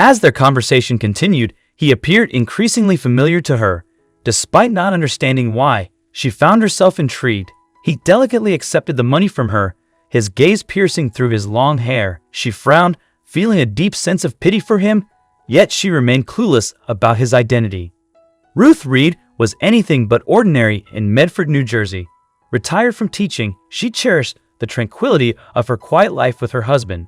As their conversation continued, he appeared increasingly familiar to her. Despite not understanding why, she found herself intrigued. He delicately accepted the money from her, his gaze piercing through his long hair. She frowned, feeling a deep sense of pity for him, yet she remained clueless about his identity. Ruth Reed was anything but ordinary in Medford, New Jersey. Retired from teaching, she cherished the tranquility of her quiet life with her husband.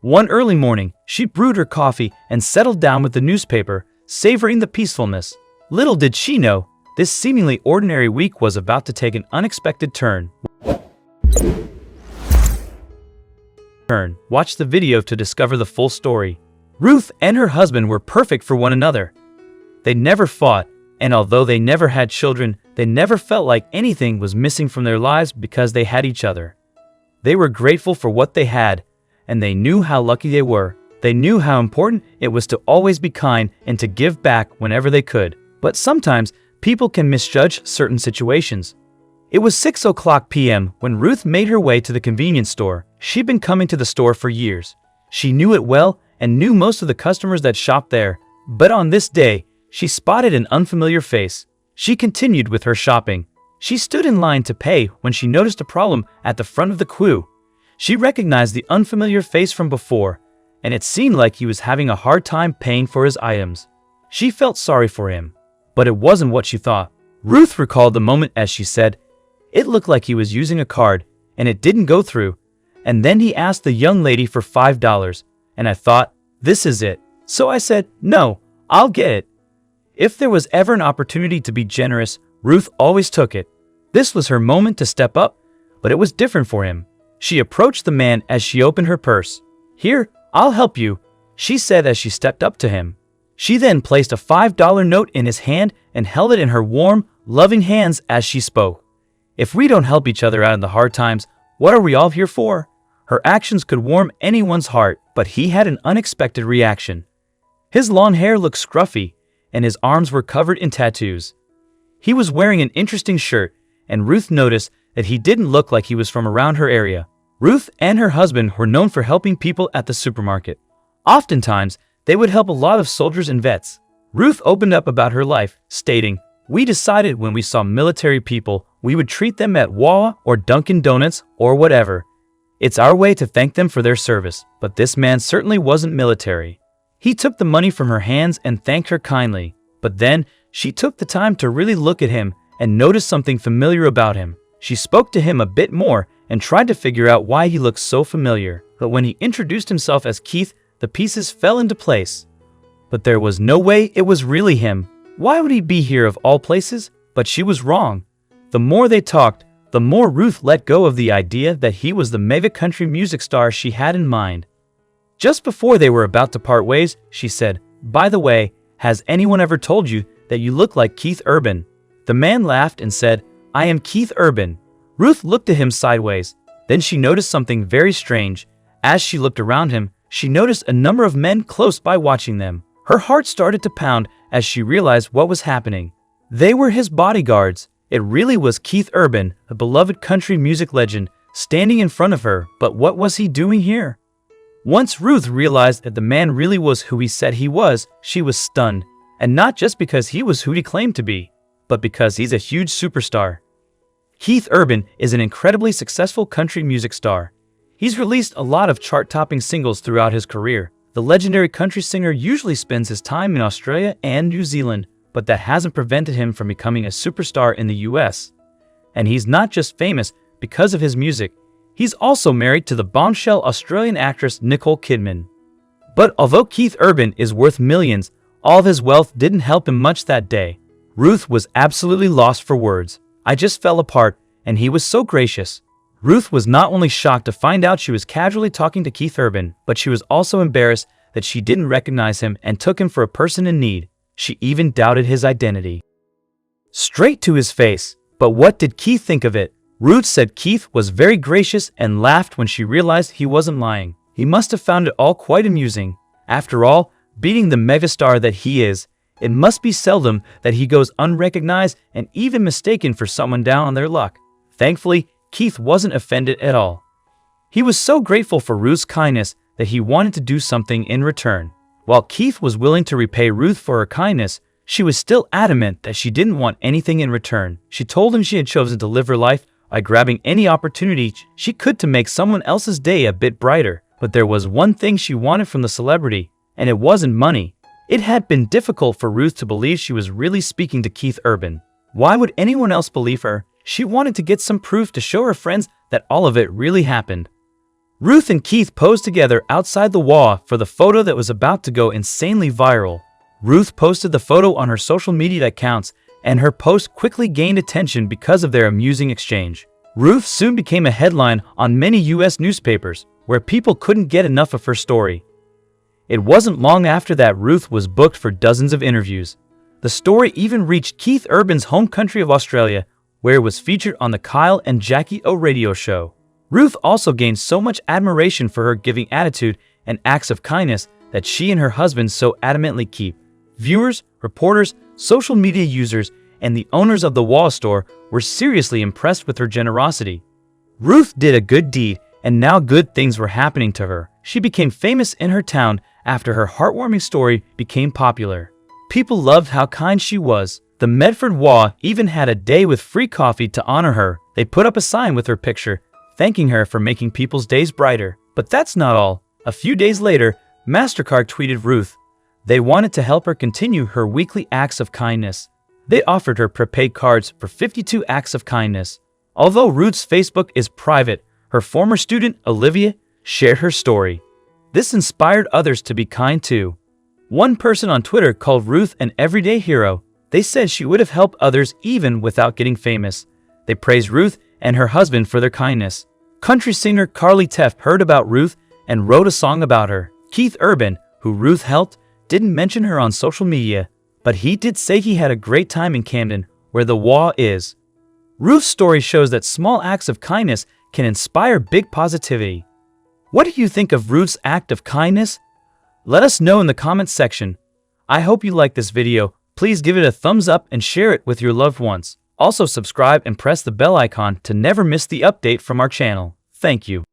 One early morning, she brewed her coffee and settled down with the newspaper, savoring the peacefulness. Little did she know, this seemingly ordinary week was about to take an unexpected turn. Watch the video to discover the full story. Ruth and her husband were perfect for one another. They never fought, and although they never had children, they never felt like anything was missing from their lives because they had each other. They were grateful for what they had, and they knew how lucky they were. They knew how important it was to always be kind and to give back whenever they could. But sometimes, people can misjudge certain situations. It was 6:00 p.m. when Ruth made her way to the convenience store. She'd been coming to the store for years. She knew it well and knew most of the customers that shopped there. But on this day, she spotted an unfamiliar face. She continued with her shopping. She stood in line to pay when she noticed a problem at the front of the queue. She recognized the unfamiliar face from before, and it seemed like he was having a hard time paying for his items. She felt sorry for him, but it wasn't what she thought. Ruth recalled the moment as she said, "It looked like he was using a card, and it didn't go through. And then he asked the young lady for $5, and I thought, this is it. So I said, no, I'll get it." If there was ever an opportunity to be generous, Ruth always took it. This was her moment to step up, but it was different for him. She approached the man as she opened her purse. "Here, I'll help you," she said as she stepped up to him. She then placed a $5 note in his hand and held it in her warm, loving hands as she spoke. If we don't help each other out in the hard times, what are we all here for? Her actions could warm anyone's heart, but he had an unexpected reaction. His long hair looked scruffy, and his arms were covered in tattoos. He was wearing an interesting shirt, and Ruth noticed that he didn't look like he was from around her area. Ruth and her husband were known for helping people at the supermarket. Oftentimes, they would help a lot of soldiers and vets. Ruth opened up about her life, stating, "We decided when we saw military people, we would treat them at Wawa or Dunkin' Donuts or whatever. It's our way to thank them for their service, but this man certainly wasn't military." He took the money from her hands and thanked her kindly, but then she took the time to really look at him and notice something familiar about him. She spoke to him a bit more and tried to figure out why he looked so familiar, but when he introduced himself as Keith, the pieces fell into place. But there was no way it was really him. Why would he be here of all places? But she was wrong. The more they talked, the more Ruth let go of the idea that he was the mega country music star she had in mind. Just before they were about to part ways, she said, "By the way, has anyone ever told you that you look like Keith Urban?" The man laughed and said, "I am Keith Urban." Ruth looked at him sideways. Then she noticed something very strange. As she looked around him, she noticed a number of men close by watching them. Her heart started to pound as she realized what was happening. They were his bodyguards. It really was Keith Urban, the beloved country music legend, standing in front of her. But what was he doing here? Once Ruth realized that the man really was who he said he was, she was stunned. And not just because he was who he claimed to be, but because he's a huge superstar. Keith Urban is an incredibly successful country music star. He's released a lot of chart-topping singles throughout his career. The legendary country singer usually spends his time in Australia and New Zealand, but that hasn't prevented him from becoming a superstar in the US. And he's not just famous because of his music. He's also married to the bombshell Australian actress Nicole Kidman. But although Keith Urban is worth millions, all of his wealth didn't help him much that day. Ruth was absolutely lost for words. "I just fell apart, and he was so gracious." Ruth was not only shocked to find out she was casually talking to Keith Urban, but she was also embarrassed that she didn't recognize him and took him for a person in need. She even doubted his identity. Straight to his face. But what did Keith think of it? Ruth said Keith was very gracious and laughed when she realized he wasn't lying. He must have found it all quite amusing. After all, being the megastar that he is, it must be seldom that he goes unrecognized and even mistaken for someone down on their luck. Thankfully, Keith wasn't offended at all. He was so grateful for Ruth's kindness that he wanted to do something in return. While Keith was willing to repay Ruth for her kindness, she was still adamant that she didn't want anything in return. She told him she had chosen to live her life by grabbing any opportunity she could to make someone else's day a bit brighter. But there was one thing she wanted from the celebrity, and it wasn't money. It had been difficult for Ruth to believe she was really speaking to Keith Urban. Why would anyone else believe her? She wanted to get some proof to show her friends that all of it really happened. Ruth and Keith posed together outside the wall for the photo that was about to go insanely viral. Ruth posted the photo on her social media accounts, and her post quickly gained attention because of their amusing exchange. Ruth soon became a headline on many US newspapers, where people couldn't get enough of her story. It wasn't long after that Ruth was booked for dozens of interviews. The story even reached Keith Urban's home country of Australia, where it was featured on the Kyle and Jackie O radio show. Ruth also gained so much admiration for her giving attitude and acts of kindness that she and her husband so adamantly keep. Viewers, reporters, social media users, and the owners of the Wall store were seriously impressed with her generosity. Ruth did a good deed, and now good things were happening to her. She became famous in her town after her heartwarming story became popular. People loved how kind she was. The Medford Wall even had a day with free coffee to honor her. They put up a sign with her picture, thanking her for making people's days brighter. But that's not all. A few days later, MasterCard tweeted Ruth. They wanted to help her continue her weekly acts of kindness. They offered her prepaid cards for 52 acts of kindness. Although Ruth's Facebook is private, her former student, Olivia, shared her story. This inspired others to be kind too. One person on Twitter called Ruth an everyday hero. They said she would have helped others even without getting famous. They praised Ruth and her husband for their kindness. Country singer Carly Teff heard about Ruth and wrote a song about her. Keith Urban, who Ruth helped, didn't mention her on social media, but he did say he had a great time in Camden, where the Wall is. Ruth's story shows that small acts of kindness can inspire big positivity. What do you think of Ruth's act of kindness? Let us know in the comments section. I hope you liked this video. Please give it a thumbs up and share it with your loved ones. Also subscribe and press the bell icon to never miss the update from our channel. Thank you.